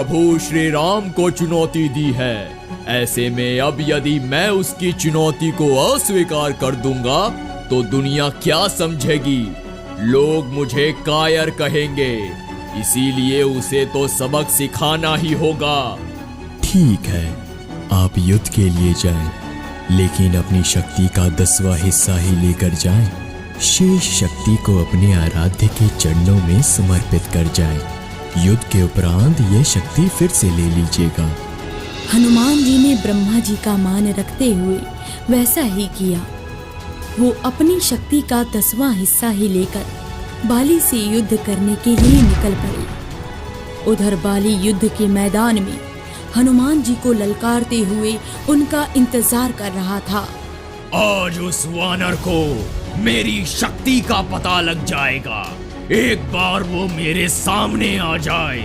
प्रभु श्री राम को चुनौती दी है। ऐसे में अब यदि मैं उसकी चुनौती को अस्वीकार कर दूंगा तो दुनिया क्या समझेगी? लोग मुझे कायर कहेंगे, इसीलिए उसे तो सबक सिखाना ही होगा। ठीक है, आप युद्ध के लिए जाएं, लेकिन अपनी शक्ति का 10वां हिस्सा ही लेकर जाएं। शेष शक्ति को अपने आराध्य के चरणों में समर्पित कर जाएं। युद्ध के उपरांत यह शक्ति फिर से ले लीजिएगा। हनुमान जी ने ब्रह्मा जी का मान रखते हुए वैसा ही किया। वो अपनी शक्ति का 10वां हिस्सा ही लेकर बाली से युद्ध करने के लिए निकल पड़े। उधर बाली युद्ध के मैदान में हनुमान जी को ललकारते हुए उनका इंतजार कर रहा था। आज उस वानर को मेरी शक्ति का पता लग जाएगा। एक बार वो मेरे सामने आ जाए।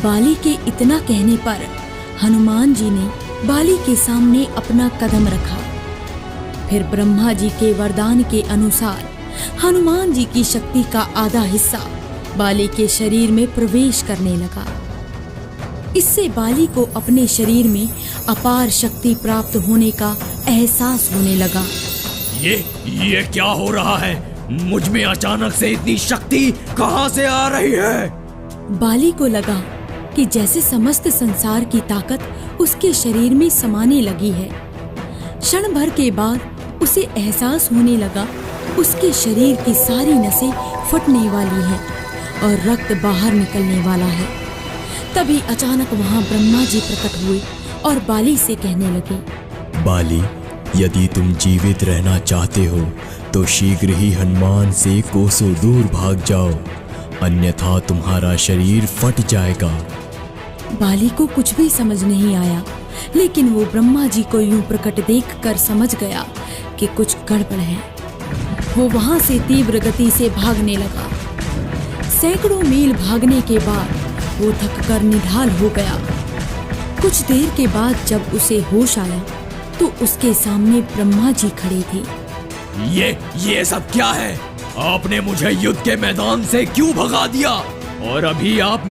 बाली के इतना कहने पर हनुमान जी ने बाली के सामने अपना कदम रखा। फिर ब्रह्मा जी के वरदान के अनुसार हनुमान जी की शक्ति का आधा हिस्सा बाली के शरीर में प्रवेश करने लगा। इससे बाली को अपने शरीर में अपार शक्ति प्राप्त होने का एहसास होने लगा। ये क्या हो रहा है? मुझ में अचानक से इतनी शक्ति कहां से आ रही है? बाली को लगा कि जैसे समस्त संसार की ताकत उसके शरीर में समाने लगी है। क्षण भर के बाद उसे एहसास होने लगा उसके शरीर की सारी नसें फटने वाली हैं और रक्त बाहर निकलने वाला है। तभी अचानक वहां ब्रह्मा जी प्रकट हुए और बाली से कहने लगे, बाली, यदि तुम जीवित रहना चाहते हो तो शीघ्र ही हनुमान से कोसों दूर भाग जाओ, अन्यथा तुम्हारा शरीर फट जाएगा। बाली को कुछ भी समझ नहीं आया, लेकिन वो ब्रह्मा जी को यूं प्रकट देखकर समझ गया कि कुछ गड़बड़ है। वो वहां से तीव्र गति से भागने लगा। सैकड़ों मील भागने के बाद वो थककर निढाल हो गया। कुछ देर के बाद जब उसे होश आया तो उसके सामने ब्रह्मा जी खड़े थे। ये सब क्या है? आपने मुझे युद्ध के मैदान से क्यों भगा दिया? और अभी आप